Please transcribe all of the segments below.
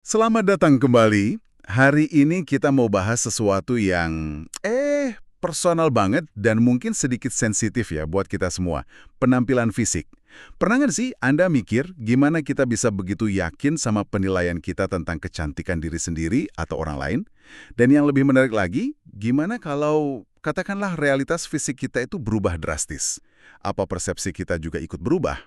Selamat datang kembali. Hari ini kita mau bahas sesuatu yang personal banget dan mungkin sedikit sensitif ya buat kita semua. Penampilan fisik. Pernah nggak sih Anda mikir gimana kita bisa begitu yakin sama penilaian kita tentang kecantikan diri sendiri atau orang lain? Dan yang lebih menarik lagi, gimana kalau katakanlah realitas fisik kita itu berubah drastis? Apa persepsi kita juga ikut berubah?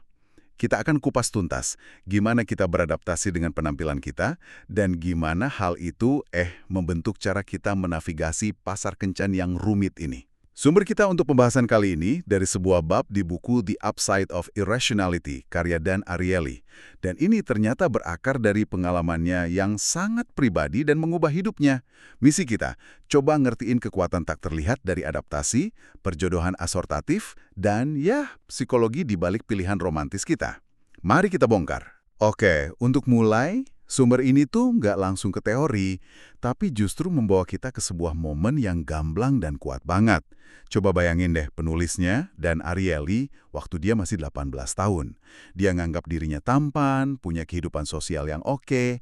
Kita akan kupas tuntas gimana kita beradaptasi dengan penampilan kita dan gimana hal itu membentuk cara kita menavigasi pasar kencan yang rumit ini. Sumber kita untuk pembahasan kali ini dari sebuah bab di buku The Upside of Irrationality, karya Dan Ariely. Dan ini ternyata berakar dari pengalamannya yang sangat pribadi dan mengubah hidupnya. Misi kita, coba ngertiin kekuatan tak terlihat dari adaptasi, perjodohan asortatif, dan psikologi di balik pilihan romantis kita. Mari kita bongkar. Oke, untuk mulai, sumber ini tuh nggak langsung ke teori, tapi justru membawa kita ke sebuah momen yang gamblang dan kuat banget. Coba bayangin deh penulisnya Dan Ariely waktu dia masih 18 tahun. Dia nganggap dirinya tampan, punya kehidupan sosial yang oke.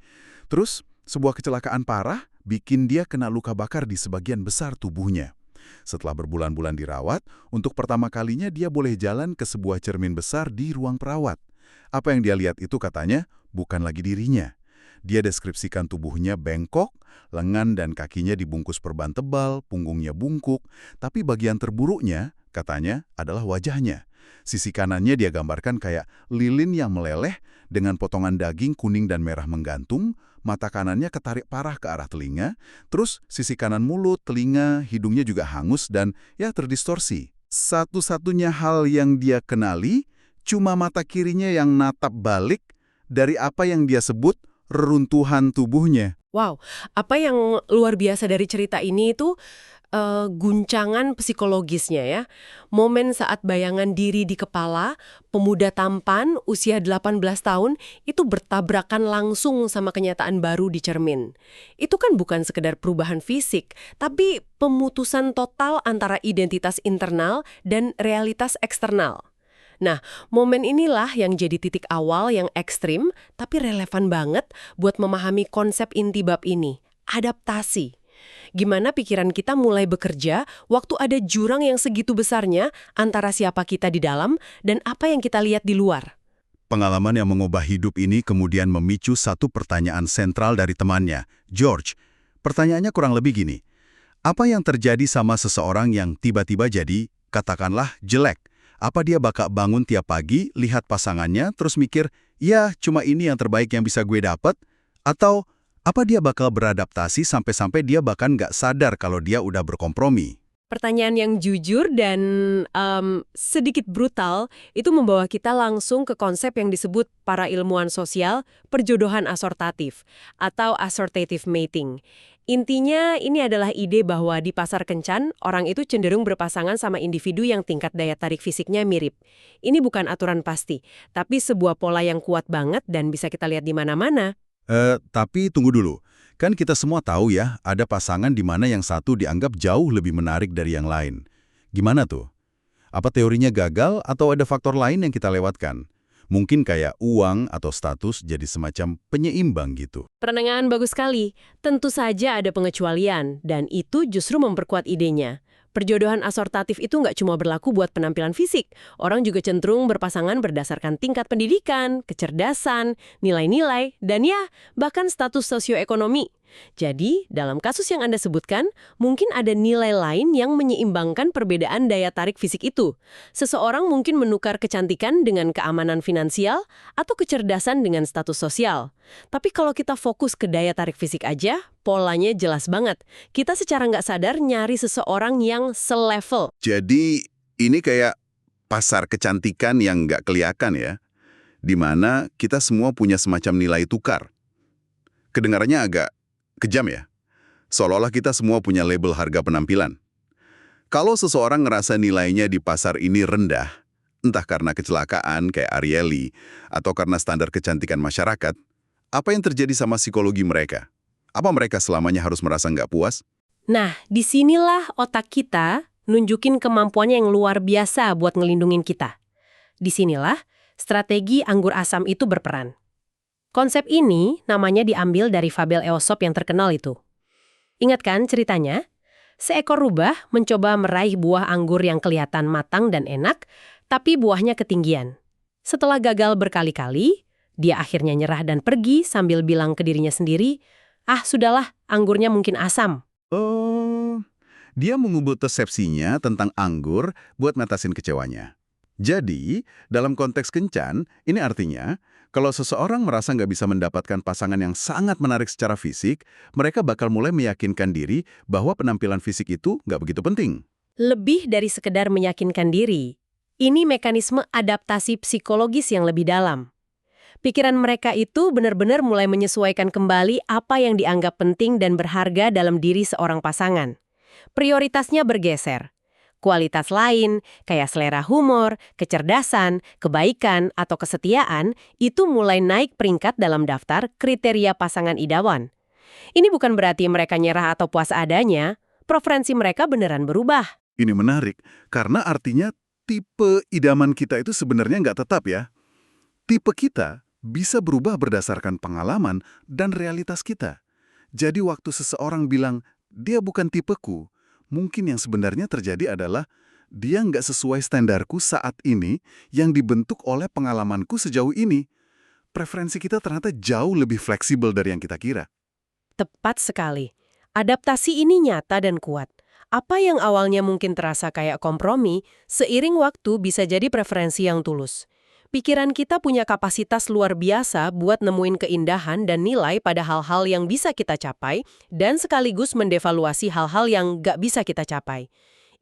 Terus, sebuah kecelakaan parah bikin dia kena luka bakar di sebagian besar tubuhnya. Setelah berbulan-bulan dirawat, untuk pertama kalinya dia boleh jalan ke sebuah cermin besar di ruang perawat. Apa yang dia lihat itu katanya bukan lagi dirinya. Dia deskripsikan tubuhnya bengkok, lengan dan kakinya dibungkus perban tebal, punggungnya bungkuk, tapi bagian terburuknya, katanya, adalah wajahnya. Sisi kanannya dia gambarkan kayak lilin yang meleleh dengan potongan daging kuning dan merah menggantung, mata kanannya ketarik parah ke arah telinga, terus sisi kanan mulut, telinga, hidungnya juga hangus dan terdistorsi. Satu-satunya hal yang dia kenali, cuma mata kirinya yang natap balik dari apa yang dia sebut reruntuhan tubuhnya. Wow, apa yang luar biasa dari cerita ini itu guncangan psikologisnya ya. Momen saat bayangan diri di kepala, pemuda tampan usia 18 tahun itu bertabrakan langsung sama kenyataan baru di cermin. Itu kan bukan sekedar perubahan fisik, tapi pemutusan total antara identitas internal dan realitas eksternal. Nah, momen inilah yang jadi titik awal yang ekstrim, tapi relevan banget buat memahami konsep inti bab ini, adaptasi. Gimana pikiran kita mulai bekerja waktu ada jurang yang segitu besarnya antara siapa kita di dalam dan apa yang kita lihat di luar. Pengalaman yang mengubah hidup ini kemudian memicu satu pertanyaan sentral dari temannya, George. Pertanyaannya kurang lebih gini, apa yang terjadi sama seseorang yang tiba-tiba jadi, katakanlah, jelek? Apa dia bakal bangun tiap pagi, lihat pasangannya, terus mikir, ya cuma ini yang terbaik yang bisa gue dapat? Atau apa dia bakal beradaptasi sampai-sampai dia bahkan nggak sadar kalau dia udah berkompromi? Pertanyaan yang jujur dan sedikit brutal itu membawa kita langsung ke konsep yang disebut para ilmuwan sosial perjodohan asortatif atau assortative mating. Intinya ini adalah ide bahwa di pasar kencan, orang itu cenderung berpasangan sama individu yang tingkat daya tarik fisiknya mirip. Ini bukan aturan pasti, tapi sebuah pola yang kuat banget dan bisa kita lihat di mana-mana. Tapi tunggu dulu. Kan kita semua tahu ya, ada pasangan di mana yang satu dianggap jauh lebih menarik dari yang lain. Gimana tuh? Apa teorinya gagal atau ada faktor lain yang kita lewatkan? Mungkin kayak uang atau status jadi semacam penyeimbang gitu. Perenangan bagus sekali. Tentu saja ada pengecualian, dan itu justru memperkuat idenya. Perjodohan asortatif itu nggak cuma berlaku buat penampilan fisik. Orang juga cenderung berpasangan berdasarkan tingkat pendidikan, kecerdasan, nilai-nilai, dan bahkan status sosioekonomi. Jadi, dalam kasus yang Anda sebutkan, mungkin ada nilai lain yang menyeimbangkan perbedaan daya tarik fisik itu. Seseorang mungkin menukar kecantikan dengan keamanan finansial atau kecerdasan dengan status sosial. Tapi kalau kita fokus ke daya tarik fisik aja, polanya jelas banget. Kita secara nggak sadar nyari seseorang yang selevel. Jadi ini kayak pasar kecantikan yang nggak kelihatan ya, di mana kita semua punya semacam nilai tukar. Kedengarannya agak kejam ya, seolah-olah kita semua punya label harga penampilan. Kalau seseorang ngerasa nilainya di pasar ini rendah, entah karena kecelakaan kayak Ariely, atau karena standar kecantikan masyarakat, apa yang terjadi sama psikologi mereka? Apa mereka selamanya harus merasa nggak puas? Nah, disinilah otak kita nunjukin kemampuannya yang luar biasa buat ngelindungin kita. Disinilah strategi anggur asam itu berperan. Konsep ini namanya diambil dari fabel Eosop yang terkenal itu. Ingat kan ceritanya? Seekor rubah mencoba meraih buah anggur yang kelihatan matang dan enak, tapi buahnya ketinggian. Setelah gagal berkali-kali, dia akhirnya nyerah dan pergi sambil bilang ke dirinya sendiri, "Ah, sudahlah, anggurnya mungkin asam." Oh, dia mengubah persepsinya tentang anggur buat ngatasin kecewanya. Jadi, dalam konteks kencan, ini artinya, kalau seseorang merasa nggak bisa mendapatkan pasangan yang sangat menarik secara fisik, mereka bakal mulai meyakinkan diri bahwa penampilan fisik itu nggak begitu penting. Lebih dari sekedar meyakinkan diri, ini mekanisme adaptasi psikologis yang lebih dalam. Pikiran mereka itu benar-benar mulai menyesuaikan kembali apa yang dianggap penting dan berharga dalam diri seorang pasangan. Prioritasnya bergeser. Kualitas lain, kayak selera humor, kecerdasan, kebaikan, atau kesetiaan, itu mulai naik peringkat dalam daftar kriteria pasangan idaman. Ini bukan berarti mereka nyerah atau puas adanya, preferensi mereka beneran berubah. Ini menarik, karena artinya tipe idaman kita itu sebenarnya nggak tetap ya. Tipe kita bisa berubah berdasarkan pengalaman dan realitas kita. Jadi waktu seseorang bilang, dia bukan tipeku, mungkin yang sebenarnya terjadi adalah dia nggak sesuai standarku saat ini yang dibentuk oleh pengalamanku sejauh ini. Preferensi kita ternyata jauh lebih fleksibel dari yang kita kira. Tepat sekali. Adaptasi ini nyata dan kuat. Apa yang awalnya mungkin terasa kayak kompromi, seiring waktu bisa jadi preferensi yang tulus. Pikiran kita punya kapasitas luar biasa buat nemuin keindahan dan nilai pada hal-hal yang bisa kita capai dan sekaligus mendevaluasi hal-hal yang nggak bisa kita capai.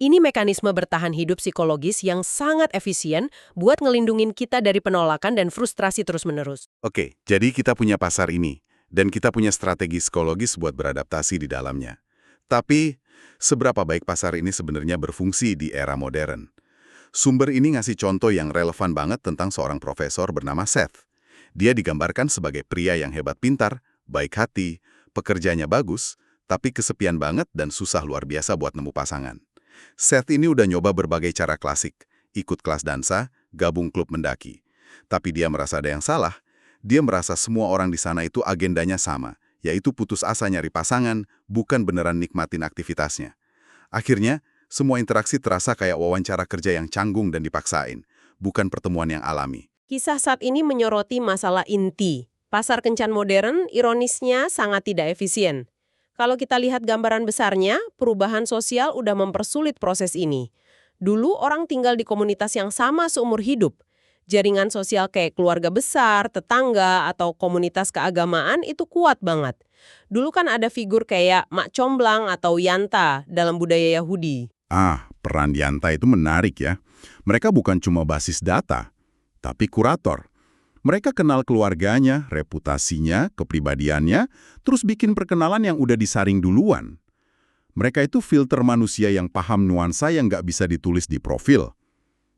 Ini mekanisme bertahan hidup psikologis yang sangat efisien buat ngelindungin kita dari penolakan dan frustrasi terus-menerus. Oke, jadi kita punya pasar ini, dan kita punya strategi psikologis buat beradaptasi di dalamnya. Tapi, seberapa baik pasar ini sebenarnya berfungsi di era modern? Sumber ini ngasih contoh yang relevan banget tentang seorang profesor bernama Seth. Dia digambarkan sebagai pria yang hebat pintar, baik hati, pekerjaannya bagus, tapi kesepian banget dan susah luar biasa buat nemu pasangan. Seth ini udah nyoba berbagai cara klasik, ikut kelas dansa, gabung klub mendaki. Tapi dia merasa ada yang salah. Dia merasa semua orang di sana itu agendanya sama, yaitu putus asa nyari pasangan, bukan beneran nikmatin aktivitasnya. Akhirnya, semua interaksi terasa kayak wawancara kerja yang canggung dan dipaksain, bukan pertemuan yang alami. Kisah saat ini menyoroti masalah inti. Pasar kencan modern, ironisnya, sangat tidak efisien. Kalau kita lihat gambaran besarnya, perubahan sosial udah mempersulit proses ini. Dulu orang tinggal di komunitas yang sama seumur hidup. Jaringan sosial kayak keluarga besar, tetangga, atau komunitas keagamaan itu kuat banget. Dulu kan ada figur kayak Mak Comblang atau Yanta dalam budaya Yahudi. Peran Yanta itu menarik ya. Mereka bukan cuma basis data, tapi kurator. Mereka kenal keluarganya, reputasinya, kepribadiannya, terus bikin perkenalan yang udah disaring duluan. Mereka itu filter manusia yang paham nuansa yang nggak bisa ditulis di profil.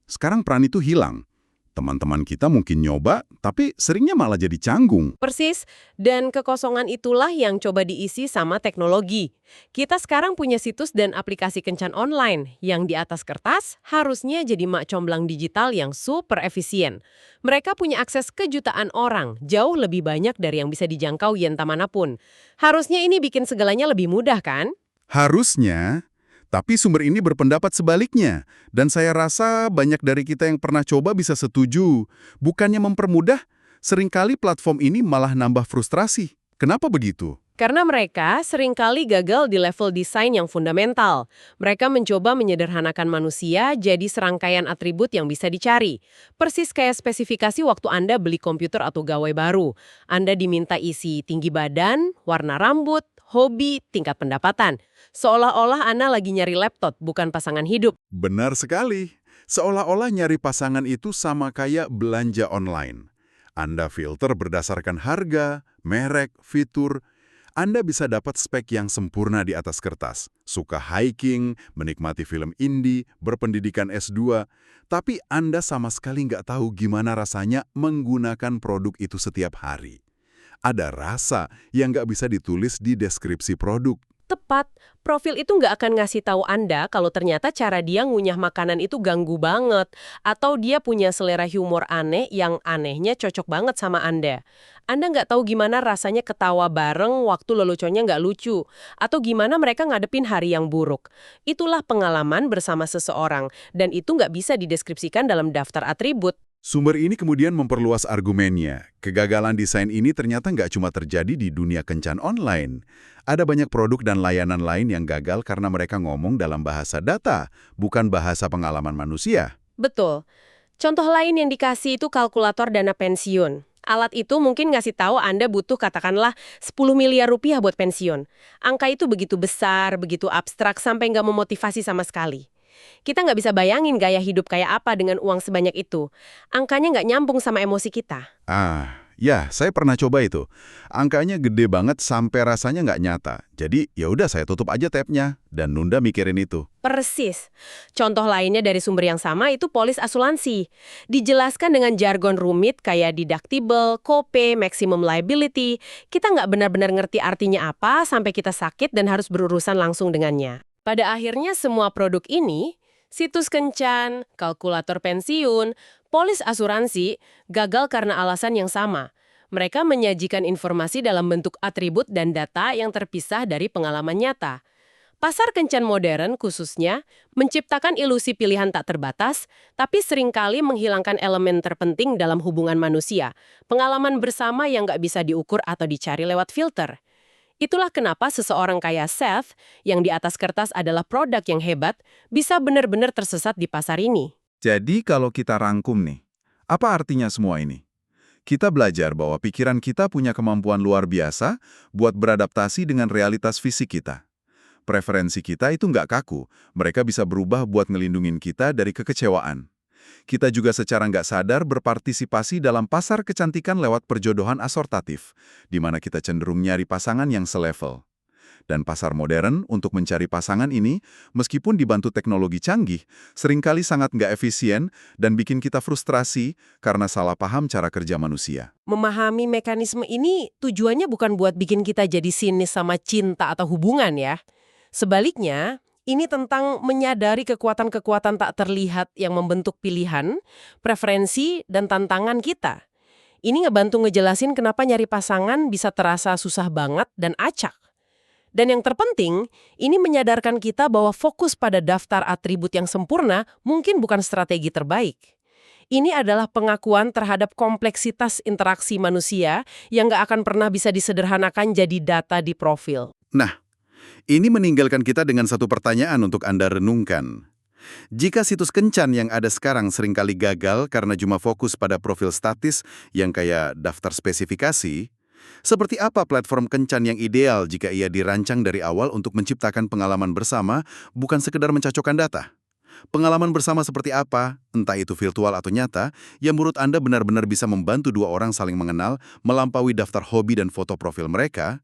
Sekarang peran itu hilang. Teman-teman kita mungkin nyoba, tapi seringnya malah jadi canggung. Persis, dan kekosongan itulah yang coba diisi sama teknologi. Kita sekarang punya situs dan aplikasi kencan online, yang di atas kertas harusnya jadi mak comblang digital yang super efisien. Mereka punya akses ke jutaan orang, jauh lebih banyak dari yang bisa dijangkau yenta manapun. Harusnya ini bikin segalanya lebih mudah, kan? Harusnya, tapi sumber ini berpendapat sebaliknya. Dan saya rasa banyak dari kita yang pernah coba bisa setuju. Bukannya mempermudah, seringkali platform ini malah nambah frustrasi. Kenapa begitu? Karena mereka seringkali gagal di level desain yang fundamental. Mereka mencoba menyederhanakan manusia jadi serangkaian atribut yang bisa dicari. Persis kayak spesifikasi waktu Anda beli komputer atau gawai baru. Anda diminta isi tinggi badan, warna rambut, hobi, tingkat pendapatan. Seolah-olah Anda lagi nyari laptop, bukan pasangan hidup. Benar sekali. Seolah-olah nyari pasangan itu sama kayak belanja online. Anda filter berdasarkan harga, merek, fitur. Anda bisa dapat spek yang sempurna di atas kertas. Suka hiking, menikmati film indie, berpendidikan S2. Tapi Anda sama sekali nggak tahu gimana rasanya menggunakan produk itu setiap hari. Ada rasa yang nggak bisa ditulis di deskripsi produk. Tepat, profil itu nggak akan ngasih tahu Anda kalau ternyata cara dia ngunyah makanan itu ganggu banget, atau dia punya selera humor aneh yang anehnya cocok banget sama Anda. Anda nggak tahu gimana rasanya ketawa bareng waktu leluconnya nggak lucu, atau gimana mereka ngadepin hari yang buruk. Itulah pengalaman bersama seseorang, dan itu nggak bisa dideskripsikan dalam daftar atribut. Sumber ini kemudian memperluas argumennya. Kegagalan desain ini ternyata nggak cuma terjadi di dunia kencan online. Ada banyak produk dan layanan lain yang gagal karena mereka ngomong dalam bahasa data, bukan bahasa pengalaman manusia. Betul. Contoh lain yang dikasih itu kalkulator dana pensiun. Alat itu mungkin ngasih tahu Anda butuh katakanlah 10 miliar rupiah buat pensiun. Angka itu begitu besar, begitu abstrak, sampai nggak memotivasi sama sekali. Kita nggak bisa bayangin gaya hidup kayak apa dengan uang sebanyak itu. Angkanya nggak nyambung sama emosi kita. Ya, saya pernah coba itu. Angkanya gede banget sampai rasanya nggak nyata. Jadi, ya udah saya tutup aja tabnya dan nunda mikirin itu. Persis. Contoh lainnya dari sumber yang sama itu polis asuransi. Dijelaskan dengan jargon rumit kayak deductible, copay, maximum liability. Kita nggak benar-benar ngerti artinya apa sampai kita sakit dan harus berurusan langsung dengannya. Pada akhirnya semua produk ini, situs kencan, kalkulator pensiun, polis asuransi, gagal karena alasan yang sama. Mereka menyajikan informasi dalam bentuk atribut dan data yang terpisah dari pengalaman nyata. Pasar kencan modern khususnya menciptakan ilusi pilihan tak terbatas, tapi seringkali menghilangkan elemen terpenting dalam hubungan manusia, pengalaman bersama yang nggak bisa diukur atau dicari lewat filter. Itulah kenapa seseorang kayak Seth, yang di atas kertas adalah produk yang hebat, bisa benar-benar tersesat di pasar ini. Jadi kalau kita rangkum nih, apa artinya semua ini? Kita belajar bahwa pikiran kita punya kemampuan luar biasa buat beradaptasi dengan realitas fisik kita. Preferensi kita itu nggak kaku, mereka bisa berubah buat ngelindungin kita dari kekecewaan. Kita juga secara nggak sadar berpartisipasi dalam pasar kecantikan lewat perjodohan asortatif, di mana kita cenderung nyari pasangan yang selevel. Dan pasar modern untuk mencari pasangan ini, meskipun dibantu teknologi canggih, seringkali sangat nggak efisien dan bikin kita frustrasi karena salah paham cara kerja manusia. Memahami mekanisme ini tujuannya bukan buat bikin kita jadi sinis sama cinta atau hubungan ya. Sebaliknya, ini tentang menyadari kekuatan-kekuatan tak terlihat yang membentuk pilihan, preferensi, dan tantangan kita. Ini ngebantu ngejelasin kenapa nyari pasangan bisa terasa susah banget dan acak. Dan yang terpenting, ini menyadarkan kita bahwa fokus pada daftar atribut yang sempurna mungkin bukan strategi terbaik. Ini adalah pengakuan terhadap kompleksitas interaksi manusia yang nggak akan pernah bisa disederhanakan jadi data di profil. Nah, ini meninggalkan kita dengan satu pertanyaan untuk Anda renungkan. Jika situs kencan yang ada sekarang seringkali gagal karena cuma fokus pada profil statis yang kayak daftar spesifikasi, seperti apa platform kencan yang ideal jika ia dirancang dari awal untuk menciptakan pengalaman bersama, bukan sekedar mencocokkan data? Pengalaman bersama seperti apa, entah itu virtual atau nyata, yang menurut Anda benar-benar bisa membantu dua orang saling mengenal, melampaui daftar hobi dan foto profil mereka?